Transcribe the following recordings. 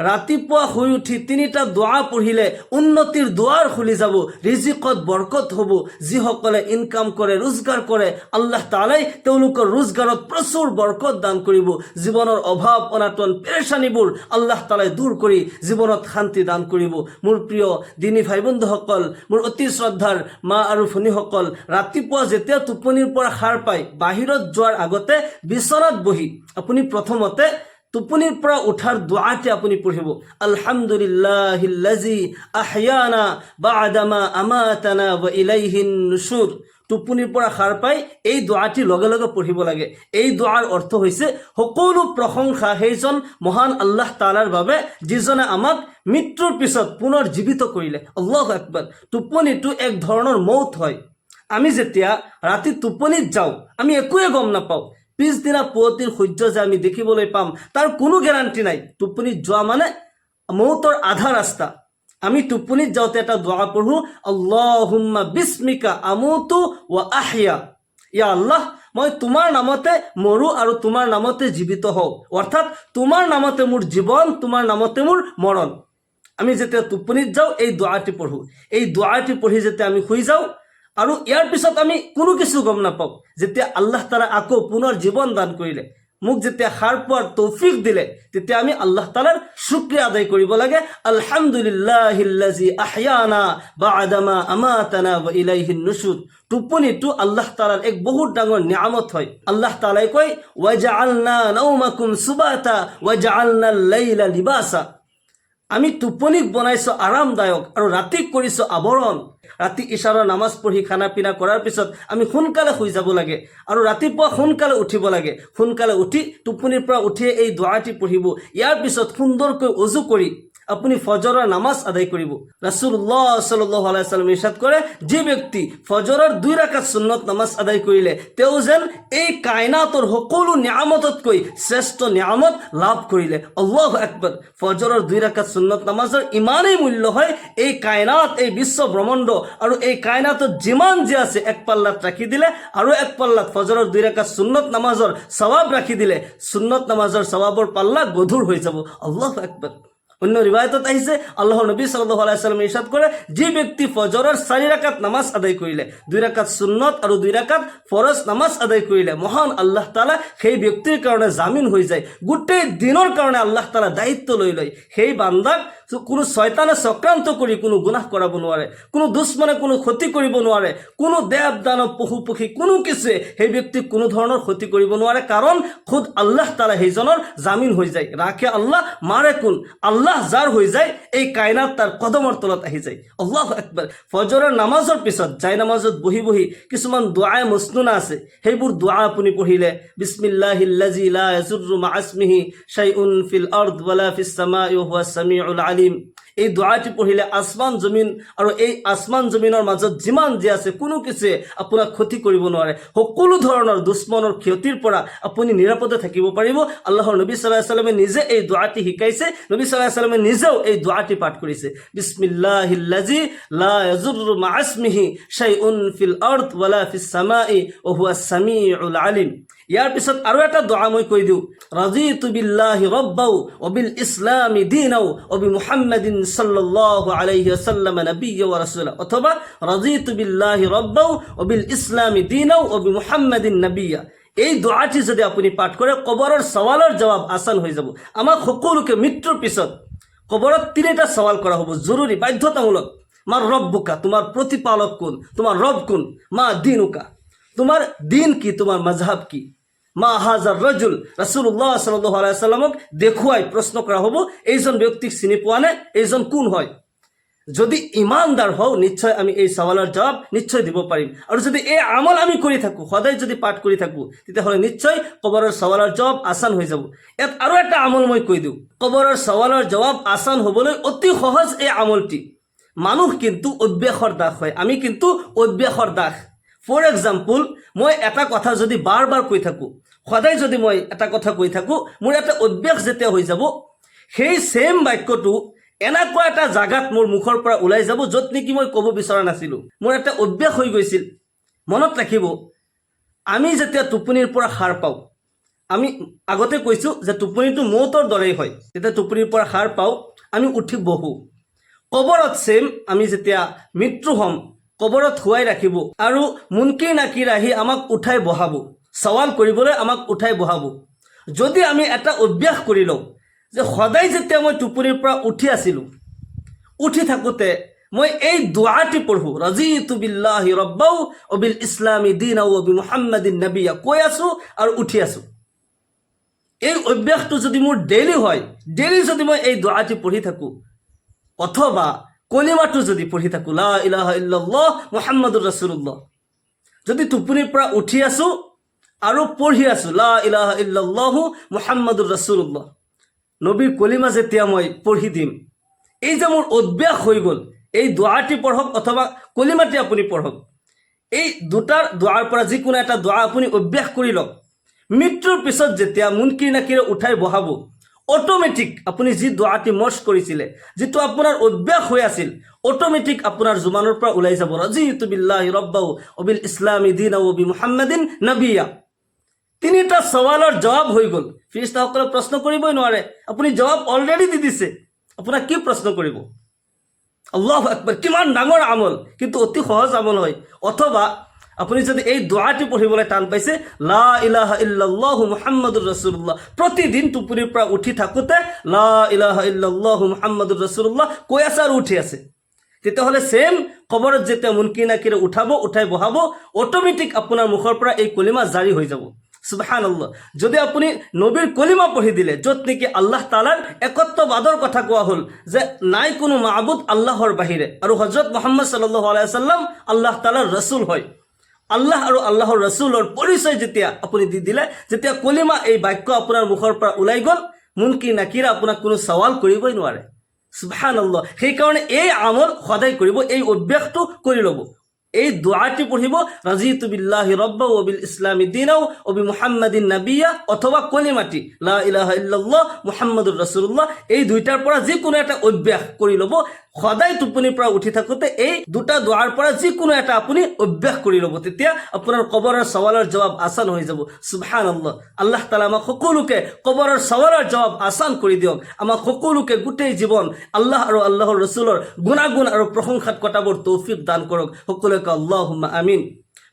ৰাতিপুৱা শুই উঠি তিনিটা দোৱা পঢ়িলে উন্নতিৰ দুৱাৰ খুলি যাব, ৰিজিকত বৰকত হ'ব। যিসকলে ইনকাম কৰে, ৰোজগাৰ কৰে, আল্লাহ তাআলাই তেওঁলোকৰ ৰোজগাৰত প্ৰচুৰ বৰকত দান কৰিব। জীৱনৰ অভাৱ অনাটন পেৰেচানিবোৰ আল্লাহ তাআলাই দূৰ কৰি জীৱনত শান্তি দান কৰিব। মোৰ প্ৰিয় দিনী ভাই বন্ধুসকল, মোৰ অতি শ্ৰদ্ধাৰ মা আৰু ভনীসকল, ৰাতিপুৱা যেতিয়া টোপনিৰ পৰা সাৰ পায়, বাহিৰত যোৱাৰ আগতে বিচনাত বহি আপুনি প্ৰথমতে টোপনিৰ পৰা উঠাৰ দোৱাটি আপুনি পঢ়িব। আলহামদুলিল্লাহিল্লাজি আহয়ানা বা'দামা আমাতানা ওয়া ইলাইহিন নুশুৰ। টোপনিৰ পৰা সাৰ পাই এই দোৱাটি লগে লগে পঢ়িব লাগে। এই দোৱাৰ অৰ্থ হৈছে সকলো প্ৰশংসা সেইজন মহান আল্লাহ তাআলাৰ বাবে যিজনে আমাক মৃত্যুৰ পিছত পুনৰ জীৱিত কৰিলে। আল্লাহু আকবাৰ। টোপনিটো এক ধৰণৰ মৌত হয়। আমি যেতিয়া ৰাতি টোপনিত যাওঁ, আমি একোৱে গম নাপাওঁ। পিছদিনা পুৱতিৰ সূৰ্য যে আমি দেখিবলৈ পাম তাৰ কোনো গেৰাণ্টি নাই। টোপনিত যোৱা মানে মৌতৰ আধা ৰাস্তা। আমি টোপনিত যাওঁতে এটা দোৱা পঢ়ো, আল্লাহুম্মা বিস্মিকা আমুতু ওয়া আহয়া। ইয়া আল্লাহ, মই তোমাৰ নামতে মৰো আৰু তোমাৰ নামতে জীৱিত হওঁ। অৰ্থাৎ তোমাৰ নামতে মোৰ জীৱন, তোমাৰ নামতে মোৰ মৰণ। আমি যেতিয়া টোপনিত যাওঁ এই দোৱাটি পঢ়ো। এই দোৱাটি পঢ়ি যেতিয়া আমি শুই যাওঁ আৰু ইয়াৰ পিছত আমি কোনো কিছু গম নাপাওঁ। যেতিয়া আল্লাহ তাআলা আকৌ পুনৰ জীৱন দান কৰিলে, মোক যেতিয়া সাৰ পোৱাৰ তৌফিক দিলে, তেতিয়া আমি আল্লাহ তাআলাৰ শুকৰিয়া আদায় কৰিব লাগে। আলহামদুলিল্লাহিল্লাজি আহয়ানা বা'দামা আমাতানা ওয়া ইলাইহিন নুশুৰ। টোপনিটো আল্লাহ তাআলাৰ এক বহুত ডাঙৰ নিয়ামত হয়। আল্লাহ তাআলাই কয়, ওয়াজআলনা নাওমাকুম সুবাতা ওয়াজআলনাল লাইলা লিবাসা। আমি টোপনিক বনাইছো আৰামদায়ক আৰু ৰাতিক কৰিছো আৱৰণ। ৰাতি ইশাৰৰ নামাজ পঢ়ি খানা পিনা কৰাৰ পিছত আমি সোনকালে শুই যাব লাগে আৰু ৰাতিপুৱা সোনকালে উঠিব লাগে। সোনকালে উঠি টোপনিৰ পৰা উঠিয়ে এই দোৱাটি পঢ়িব। ইয়াৰ পিছত সুন্দৰকৈ অজু কৰি আপুনি ফজৰৰ নামাজ আদায় কৰিব। ৰাসূলুল্লাহ সাল্লাল্লাহু আলাইহি ওয়াসাল্লাম ইৰশাদ কৰে, যে ব্যক্তি ফজৰৰ 2 ৰাকাত সুন্নত নামাজ আদায় কৰিলে তেওঁ যেন এই কায়নাতৰ সকলো নিয়ামততকৈ শ্ৰেষ্ঠ নিয়ামত লাভ কৰিলে। আল্লাহু আকবাৰ। ফজৰৰ 2 ৰাকাত সুন্নত নামাজৰ ইমানেই মূল্য হয়, এই কায়নাত, এই বিশ্ব ব্ৰহ্মাণ্ড আৰু এই কায়নাতত যিমান যি আছে এক পাল্লাত ৰাখি দিলে আৰু এক পাল্লাত ফজৰৰ 2 ৰাকাত সুন্নত নামাজৰ সওয়াব ৰাখি দিলে, সুন্নত নামাজৰ সওয়াবৰ পাল্লা গধুৰ হৈ যাব। আল্লাহু আকবার। অন্য রিবায়তত আহিছে আল্লাহর নবী সাল্লাল্লাহু আলাইহি ওয়াসাল্লাম ইরশাদ করে, যে ব্যক্তি ফজরের 4 রাকাত নামাজ আদায় করিলে, 2 রাকাত সুন্নত আর 2 রাকাত ফরজ নামাজ আদায় করিলে, মহান আল্লাহ তাআলা সেই ব্যক্তির কারণে জামিন হয়ে যায়। গোটেই দিনের কারণে আল্লাহ তাআলা দায়িত্ব লই লয় সেই বান্দাক কোনো শয়তানে চক্ৰান্ত কৰি কোনো গুনাহ কৰাব নোৱাৰে, কোনো দুশ্মনে কোনো ক্ষতি কৰিব নোৱাৰে, কোনো দেৱ দানৱ পশু পক্ষী কোনো কিছুৱে সেই ব্যক্তিক কোনো ধৰণৰ ক্ষতি কৰিব নোৱাৰে। কাৰণ খুদ আল্লাহ তাআলা সেইজনৰ জামিন হৈ যায়। ৰাখে আল্লাহ, মাৰে কোন? আল্লাহ যাৰ হৈ যায় এই কায়নাত তাৰ কদমৰ তলত আহি যায়। আল্লাহু আকবাৰ। ফজৰৰ নামাজৰ পিছত জাই নামাজত বহি বহি কিছুমান দুআয়ে মসনুনা আছে, সেইবোৰ দুআ আপুনি পঢ়িলে, বিসমিল্লাহিল্লাজি লা ইয়াজুরু মা ইসমিহি শাইউন ফিল আরদ ওয়ালা ফিস সামাই ওয়া হুয়াস সামিউল আলিম। এই দোয়াটি পঢ়িলে আসমান জমিন আৰু এই আসমান জমিনৰ মাজত যিমান যি আছে কোনো কিছুৱে আপোনাক ক্ষতি কৰিব নোৱাৰে। সকলো ধৰণৰ দুশ্মনৰ ক্ষতিৰ পৰা আপুনি নিৰাপদে থাকিব পাৰিব। আল্লাহৰ নবী সাল্লাল্লাহু আলাইহি ওয়াসাল্লামে নিজে এই দোয়াটি শিকাইছে। নবী সাল্লাল্লাহু আলাইহি ওয়াসাল্লামে নিজেও এই দোয়াটি পাঠ কৰিছে, বিসমিল্লাহিল্লাজি লা ইয়াজুৰু মা ইসমিহি শাইউন ফিল আৰদ ওয়ালা ফিস সামাই ওয়া হুয়াস সামিউল আলিম। ইয়াৰ পিছত আৰু এটা দোয়া মই কৈ দিওঁ, রাযিতু বিল্লাহি রাব্বাও ওয়া বিল ইসলামি দীনাও ওয়া বি মুহাম্মাদিন সাল্লাল্লাহু আলাইহি ওয়াসাল্লাম নাবিয়্যা ওয়া রাসূলা, অথবা রাযিতু বিল্লাহি রাব্বাও ওয়া বিল ইসলামি দীনাও ওয়া বি মুহাম্মাদিন নাবিয়্যা। এই দোয়াটি যদি আপুনি পাঠ কৰে কবৰৰ সওয়ালৰ জবাব আসান হৈ যাব। আমাক সকলোকে মৃত্যুৰ পিছত কবৰত 3টা সওয়াল কৰা হ'ব, জৰুৰী বাধ্যতামূলক। মাৰ ৰব্বুকা, তোমাৰ প্ৰতিপালক কোন? তোমাৰ ৰব কোন? মা দীনুকা, তোমাৰ দিন কি? তোমাৰ মজহব কি? মা হাজাৰ ৰজুল, ৰাসূলুল্লাহ সাল্লাল্লাহু আলাইহি ওয়াসাল্লামক দেখুৱাই প্ৰশ্ন কৰা হ'ব, এইজন ব্যক্তিক চিনি পোৱা নে? এইজন কোন হয়? যদি ইমানদাৰ হও নিশ্চয় আমি এই সওয়ালৰ জবাব নিশ্চয় দিব পাৰিম। আৰু যদি এই আমল আমি কৰি থাকো, সদায় যদি পাঠ কৰি থাকো, তেতিয়াহ'লে নিশ্চয় কবৰৰ সওয়ালৰ জবাব আসান হৈ যাব। ইয়াত আৰু এটা আমল মই কৈ দিওঁ, কবৰৰ সওয়ালৰ জবাব আসান হ'বলৈ অতি সহজ এই আমলটি। মানুহ কিন্তু অভ্যাসৰ দাস হয়, আমি কিন্তু অভ্যাসৰ দাস। ফৰ এক্সাম্পল, মই এটা কথা যদি বাৰ বাৰ কৈ থাকোঁ, সদায় যদি মই এটা কথা কৈ থাকোঁ, মোৰ এটা অভ্যাস যেতিয়া হৈ যাব, সেই সেম বাক্যটো এনেকুৱা এটা জাগাত মোৰ মুখৰ পৰা ওলাই যাব য'ত নেকি মই ক'ব বিচৰা নাছিলোঁ। মোৰ এটা অভ্যাস হৈ গৈছিল। মনত ৰাখিব, আমি যেতিয়া টোপনিৰ পৰা সাৰ পাওঁ, আমি আগতে কৈছোঁ যে টোপনিটো মৌতৰ দৰেই হয়। যেতিয়া টোপনিৰ পৰা সাৰ পাওঁ আমি উঠি বহোঁ। কবৰত ছেম, আমি যেতিয়া মৃত্যু হ'ম কবৰত শুৱাই ৰাখিব আৰু মুনকিৰ নাকিৰ আহি আমাক উঠাই বহাব, সৱাল কৰিবলৈ আমাক উঠাই বহাব। যদি আমি এটা অভ্যাস কৰি লওঁ যে সদায় যেতিয়া মই টোপনিৰ পৰা উঠি আছিলোঁ, উঠি থাকোঁতে মই এই দুআটি পঢ়োঁ, ৰাজিতু বিল্লাহি ৰব্বাও ও বিল ইছলামি দীনাও ও বি মুহাম্মাদিন নবিয়া, কৈ আছোঁ আৰু উঠি আছোঁ। এই অভ্যাসটো যদি মোৰ ডেইলি হয়, ডেইলি যদি মই এই দুআটি পঢ়ি থাকোঁ অথবা কলিমাটো যদি পঢ়ি থাকোঁ, লা ইলাহা ইল্লাল্লাহ মুহাম্মাদুৰ ৰাছুলুল্লাহ, যদি টোপনিৰ পৰা উঠি আছোঁ আৰু পঢ়ি আছোঁ লা ইলাহা ইল্লাল্লাহু মুহাম্মাদুৰ ৰাছুলুল্লাহ, নবীৰ কলিমা যেতিয়া মই পঢ়ি দিম, এই যে মোৰ অভ্যাস হৈ গ'ল, এই দুআটি পঢ়ক অথবা কলিমাটি আপুনি পঢ়ক, এই দুটাৰ দুৱাৰ পৰা যিকোনো এটা দুআ আপুনি অভ্যাস কৰি লওক। মৃত্যুৰ পিছত যেতিয়া মুনকিৰ নাকিৰে উঠাই বহাব, অটোমেটিক আপুনি যি দুআটি মৰ্চ কৰিছিলে, যিটো আপোনাৰ অভ্যাস হৈ আছিল, অটোমেটিক আপোনাৰ জুবানৰ পৰা ওলাই যাব, ৰাজিতু বিল্লাহি ৰব্বাও ও বিল ইছলামি দীনাও ও বি মুহাম্মাদিন নবিয়া। তিনিটা সৱালৰ জবাব হৈ গ'ল। ফিৰিষ্টাসকলে প্ৰশ্ন কৰিবই নোৱাৰে, আপুনি জবাব অলৰেডি দি দিছে, আপোনাক কি প্ৰশ্ন কৰিব? আল্লাহু আকবাৰ, কিমান ডাঙৰ আমল, কিন্তু অতি সহজ আমল হয়। অথবা আপুনি যদি এই দুআটি পঢ়িবলৈ টান পাইছে, লা ইলাহা ইল্লাল্লাহু মুহাম্মাদুৰ ৰাছুলুল্লাহ, প্ৰতিদিন টোপনিৰ পৰা উঠি থাকোঁতে লা ইলাহা ইল্লাল্লাহু মুহাম্মাদুৰ ৰাছুলুল্লাহ কৈ আছে আৰু উঠি আছে, তেতিয়াহ'লে ছেম কবৰত যেতিয়া মুনকিৰ নাকিৰে উঠাই বহাব, অটোমেটিক আপোনাৰ মুখৰ পৰা এই কলিমা জাৰি হৈ যাব। সুবহানাল্লাহ। যদি আপুনি নবীৰ কলিমা পঢ়ি দিলে, য'ত নেকি আল্লাহ তালাৰ একত্ববাদৰ কথা কোৱা হ'ল, যে নাই কোনো মাবুদ আল্লাহৰ বাহিৰে, আৰু হজৰত মুহাম্মদ সাল্লাল্লাহু আলাইহি ওয়াসাল্লাম আল্লাহ তালাৰ ৰসুল হয়, আল্লাহ আৰু আল্লাহৰ ৰসুলৰ পৰিচয় যেতিয়া আপুনি দি দিলে, যেতিয়া কলিমা এই বাক্য আপোনাৰ মুখৰ পৰা ওলাই গ'ল, মুনকিৰ নাকিৰে আপোনাক কোনো সৱাল কৰিবই নোৱাৰে। সুবহানাল্লাহ। সেইকাৰণে এই আমল সদায় কৰিব, এই অভ্যাসটো কৰি ল'ব। এই দুআটি পঢ়িব, ৰাজিতু বিল্লাহি ৰব্বাও ও বিল ইছলামি দীনাও ও বি মুহাম্মাদিন নবিয়া, অথবা কলিমাটি লা ইলাহা ইল্লাল্লাহ মুহাম্মাদুৰ ৰাছুলুল্লাহ, এই দুইটাৰ পৰা যিকোনো এটা অভ্যাস কৰি ল'ব। সদায় টোপনিৰ পৰা উঠি থাকোঁতে এই দুটা দুৱাৰ পৰা যিকোনো এটা আপুনি অভ্যাস কৰি ল'ব, তেতিয়া আপোনাৰ কবৰৰ সৱালৰ জবাব আসান হৈ যাব। সুবহানাল্লাহ। আল্লাহ তাআলা আমাক সকলোকে কবৰৰ সৱালৰ জবাব আসান কৰি দিয়ক। আমাক সকলোকে গোটেই জীৱন আল্লাহ আৰু আল্লাহৰ ৰসুলৰ গুণাগুণ আৰু প্ৰশংসাত কটাবৰ তৌফিক দান কৰক। সকলোকে আল্লাহুম্মা আমিন।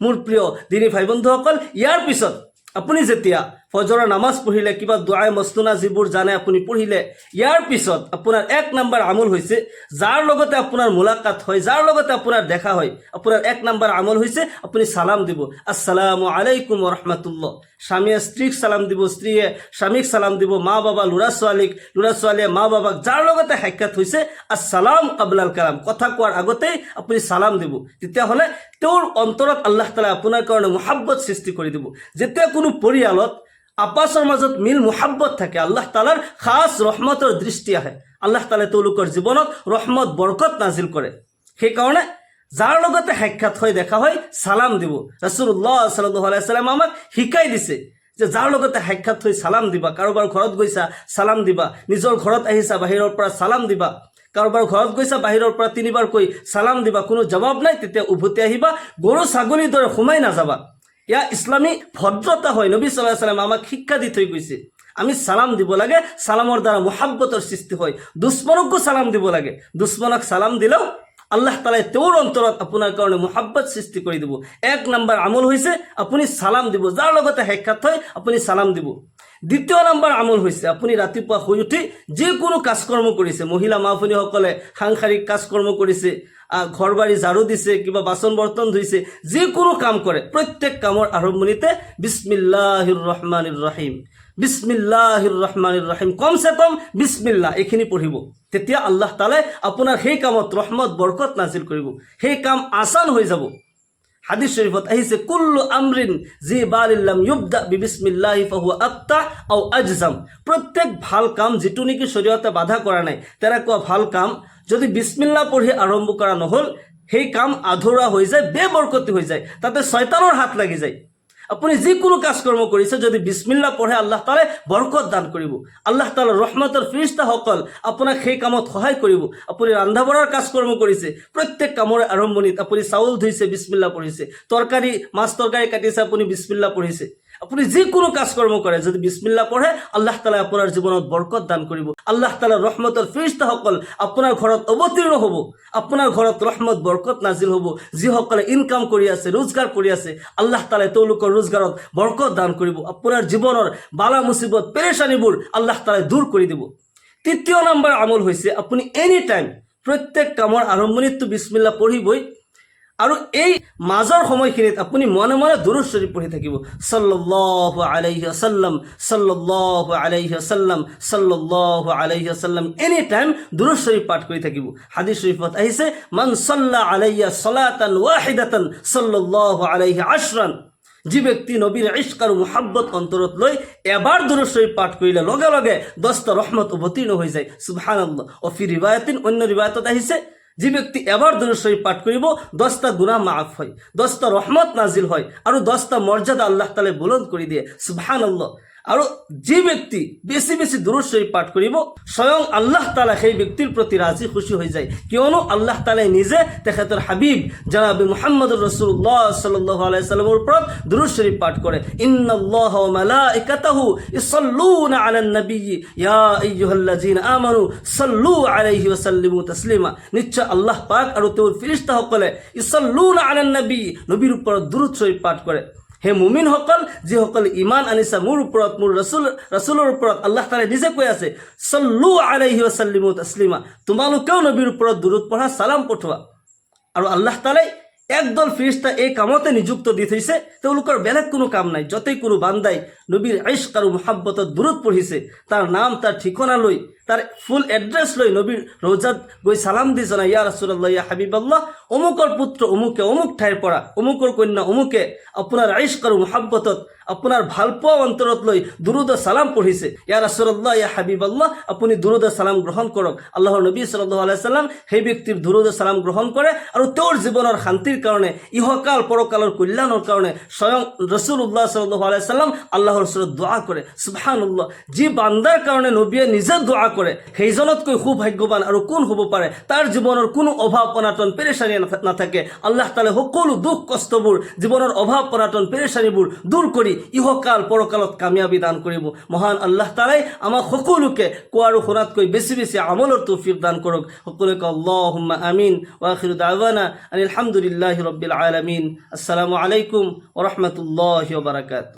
মোৰ প্ৰিয় দিনী ভাই বন্ধুসকল, ইয়াৰ পিছত আপুনি যেতিয়া ফজৰৰ নামাজ পঢ়িলে, কিবা দুআয়ে মস্তুনা যিবোৰ জানে আপুনি পঢ়িলে, ইয়াৰ পিছত আপোনাৰ 1 নম্বৰ আমল হৈছে, যাৰ লগতে আপোনাৰ মুলাকাত হয়, যাৰ লগতে আপোনাৰ দেখা হয়, আপোনাৰ 1 নম্বৰ আমল হৈছে আপুনি সালাম দিব, আসসালামু আলাইকুম ওয়া ৰাহমাতুল্লাহ। স্বামীয়ে স্ত্ৰীক সালাম দিব, স্ত্ৰীয়ে স্বামীক সালাম দিব, মা বাবা ল'ৰা ছোৱালীক, ল'ৰা ছোৱালীয়ে মা বাবাক, যাৰ লগতে সাক্ষাৎ হৈছে, আসসালাম কাবলাল কালাম, কথা কোৱাৰ আগতেই আপুনি সালাম দিব। তেতিয়াহ'লে তেওঁৰ অন্তৰত আল্লাহ তাআলা আপোনাৰ কাৰণে মুহাব্বত সৃষ্টি কৰি দিব। যেতিয়া কোনো পৰিয়ালত আপাসৰ মাজত মিল মুহাব্বত থাকে, আল্লাহ তালাৰ খাস ৰহমতৰ দৃষ্টি আহে, আল্লাহ তালা তেওঁলোকৰ জীৱনত ৰহমত বৰকত নাজিল কৰে। সেইকাৰণে যাৰ লগতে সাক্ষাৎ হয়, দেখা হয়, সালাম দিব। ৰাছুলুল্লাহ সাল্লাল্লাহু আলাইহি ওয়াসাল্লাম আমাক শিকাই দিছে যে যাৰ লগতে সাক্ষাৎ হৈ সালাম দিবা। কাৰোবাৰ ঘৰত গৈছা সালাম দিবা, নিজৰ ঘৰত আহিছা বাহিৰৰ পৰা সালাম দিবা, কাৰোবাৰ ঘৰত গৈছা বাহিৰৰ পৰা 3বাৰ কৈ সালাম দিবা, কোনো জবাব নাই, তেতিয়া উভতি আহিবা, গৰু ছাগলীৰ দৰে সোমাই নাযাবা। ইয়া ইছলামী ভদ্ৰতা হয়। নবী সাল্লাল্লাহু আলাইহি ওয়াসাল্লাম আমাক শিক্ষা দি থৈ গৈছে, আমি সালাম দিব লাগে, সালামৰ দ্বাৰা মুহাব্বতৰ সৃষ্টি হয়। দুশ্মনকো সালাম দিব লাগে, দুশ্মনক সালাম দিলেও আল্লাহ তাআলাই তেওঁৰ অন্তৰত আপোনাৰ কাৰণে মুহাব্বত সৃষ্টি কৰি দিব। 1 নম্বৰ আমল হৈছে আপুনি সালাম দিব, যাৰ লগতে সাক্ষাৎ হয় আপুনি সালাম দিব। 2 নম্বৰ আমল হৈছে আপুনি ৰাতিপুৱা শুই উঠি যিকোনো কাজকৰ্ম কৰিছে, মহিলা মা ভনীসকলে সাংসাৰিক কাজকৰ্ম কৰিছে, ঘৰ বাৰী ঝাৰু দিছে, কিবা বাচন বৰ্তন ধুইছে, যিকোনো কাম কৰে, প্ৰত্যেক কামৰ আৰম্ভণিতে বিসমিল্লাহিৰ ৰহমানিৰ ৰহিম, বিসমিল্লাহিৰ ৰহমানিৰ ৰহিম, কমচে কম বিসমিল্লাহ এইখিনি পঢ়িব। তেতিয়া আল্লাহ তাআলাই আপোনাৰ সেই কামত ৰহমত বৰকত নাজিল কৰিব, সেই কাম আসান হৈ যাব। হাদিস শরীফত আহিছে, কুল্লু আমরিন জি বালিল্লাম ইউবদা বিবিসমিল্লাহি ফাহুয়া আক্তা আও আজজাম, প্রত্যেক ভাল কাম যেটো নেকি শরীয়তে বাধা কৰা নাই, তেনেকুৱা ভাল কাম যদি বিসমিল্লাহ পঢ়ি আৰম্ভ কৰা নহল, সেই কাম আধৰুৱা হৈ যায়, বেবৰকতি হৈ যায়, তাতে শয়তানৰ হাত লাগি যায়। আপুনি যিকোনো কাজকৰ্ম কৰিছে, যদি বিসমিল্লাহ পঢ়ে আল্লাহ তাআলাই বৰকত দান কৰিব। আল্লাহ তাআলাৰ ৰহমতৰ ফিৰিষ্টাসকল আপোনাক সেই কামত সহায় কৰিব। আপুনি ৰন্ধা বঢ়াৰ কাজকৰ্ম কৰিছে, প্ৰত্যেক কামৰ আৰম্ভণিত আপুনি চাউল ধুইছে, বিসমিল্লাহ পঢ়িছে, তৰকাৰী মাছ তৰকাৰী কাটিছে, আপুনি বিসমিল্লাহ পঢ়িছে, আপুনি যিকোনো কাজ কৰ্ম কৰে যদি বিসমিল্লাহ পঢ়ে আল্লাহ তাআলা আপোনাৰ জীৱনত বৰকত দান কৰিব আল্লাহ তাআলাৰ ৰহমতৰ ফেৰেশতাসকল আপোনাৰ ঘৰত অৱতীৰ্ণ হ'ব আপোনাৰ ঘৰত ৰহমত বৰকত নাজিল হ'ব যিসকলে ইনকাম কৰি আছে ৰোজগাৰ কৰি আছে আল্লাহ তাআলাই তেওঁলোকৰ ৰোজগাৰত বৰকত দান কৰিব আপোনাৰ জীৱনৰ বালা মুসিবত পেৰেশানিবোৰ আল্লাহ তাআলাই দূৰ কৰি দিব তৃতীয় নম্বৰ আমল হৈছে আপুনি এনি টাইম প্ৰত্যেক কামৰ আৰম্ভণিত বিসমিল্লাহ পঢ়িবই আৰু এই মাজৰ সময়খিনিত আপুনি মনে মনে দুৰুদ শৰীফ পঢ়ি থাকিব সাল্লাল্লাহু আলাইহি ওয়াসাল্লাম সাল্লাল্লাহু আলাইহি ওয়াসাল্লাম সাল্লাল্লাহু আলাইহি ওয়াসাল্লাম এনি টাইম দুৰুদ শৰীফ পাঠ কৰি থাকিব হাদিস শৰীফত আহিছে মান সাল্লা আলাইয়া সালাতান ওয়াহিদাতান সাল্লাল্লাহু আলাইহি আশরান যে ব্যক্তি নবীর ইশক আর মুহাব্বত অন্তরত লই এবার দুরূদ শরীফ পাঠ করিলে লগে লগে 10টা রহমত অবতীর্ণ হয়ে যায় সুবহানাল্লাহ ও ফি রিওয়ায়াতিন অন্য রিওয়ায়াতত আহিছে যে ব্যক্তি এবার দুরূদ শরীফ পাঠ করিব 10টা গুনাহ মাফ হয় 10টা রহমত নাজিল হয় আর 10টা মর্যাদা আল্লাহ তাআলা বুলন্দ করে দিয়ে সুবহানাল্লাহ আৰু যে ব্যক্তি বেশি বেশি দুরূদ শরীফ পাঠ করিব স্বয়ং আল্লাহ তাআলা সেই ব্যক্তির প্রতি রাজি খুশি হয়ে যায় কিয়নো আল্লাহ তাআলা নিজে তেখেতৰ হাবিব জনাব মুহাম্মদুর রাসূলুল্লাহ সাল্লাল্লাহু আলাইহি সাল্লামের উপর দুরূদ শরীফ পাঠ করে ইন্নাল্লাহা ওয়া মালাইকাতাহু ইসাল্লুনা আলান নবী ইয়া আইয়ুহাল্লাযিনা আমানু সাল্লু আলাইহি ওয়া সাল্লিমু তাসলিমা নিশ্চয় আল্লাহ পাক আর তোর ফেরেশতাসকলে ইসাল্লুনা আলান নবী নবীর উপর দুরূদ শরীফ পাঠ করে হে মুমিন সকল যিসকল ইমান আনিছা মোৰ ওপৰত মোৰ ৰাসূলৰ ওপৰত আল্লাহ তাআলা নিজে কৈ আছে সাল্লু আলাইহি ওয়া সাল্লিমু তাসলিমা তোমালোকেও নবীৰ ওপৰত দুৰূদ পঢ়া সালাম পঠোৱা আৰু আল্লাহ তাআলাই একদল ফেৰেশতা এই কামতে নিযুক্ত দি থৈছে তেওঁলোকৰ বেলেগ কোনো কাম নাই যতই কোনো বান্দাই নবীৰ ইশক আৰু মুহাব্বতত দুৰূদ পঢ়িছে তাৰ নাম তাৰ ঠিকনা লৈ তাৰ ফুল এড্ৰেস লই নবীৰ ৰোজাত গই সালাম দি জানা ইয়া ৰাসূলুল্লাহ ইয়া হাবিবাল্লাহ অমুকৰ পুত্ৰ অমুকে অমুক ঠাইৰ পৰা অমুকৰ কন্যা অমুকে আপোনাৰ ইশক আৰু মুহাব্বতত আপোনাৰ ভালপোৱা অন্তৰত লৈ দুৰূদ সালাম পঢ়িছে ইয়া ৰাসূলুল্লাহ ইয়া হাবিবাল্লাহ আপুনি দুৰূদ সালাম গ্ৰহণ কৰক আল্লাহৰ নবী সাল্লাল্লাহু আলাইহি সাল্লাম সেই ব্যক্তিৰ দুৰূদ সালাম গ্ৰহণ কৰে আৰু তেওঁৰ জীৱনৰ শান্তিৰ কাৰণে ইহকাল পৰকালৰ কল্যাণৰ কাৰণে স্বয়ং ৰাসূলুল্লাহ সাল্লাল্লাহু আলাইহি সাল্লাম আল্লাহৰ ওচৰত দোয়া কৰে সুবহানাল্লাহ যি বান্দাৰ কাৰণে নবীয়ে নিজে দোয়া কৰে সেইজনতকৈ খুব ভাগ্যৱান আৰু কোন হ'ব পাৰে তাৰ জীৱনৰ কোনো অভাৱ অনাটন পেৰেশানি নাথাকে আল্লাহ তাআলা সকলো দুখ কষ্টবোৰ জীৱনৰ অভাৱ অনাটন পেৰেশানিবোৰ দূৰ কৰি ইহকাল পৰকালত কামিয়াবি দান কৰিব মহান আল্লাহ তাআলাই আমাক সকলোকে কোৱা আৰু শুনাতকৈ বেছি বেছি আমলৰ তৌফিক দান কৰক সকলোকে আল্লাহুম্মা আমিন ওয়া আখিৰু দাওয়ানা আলহামদুলিল্লাহি ৰাব্বিল আলামিন আসসালামু আলাইকুম ওয়া ৰাহমাতুল্লাহি ওয়া বাৰাকাতুহু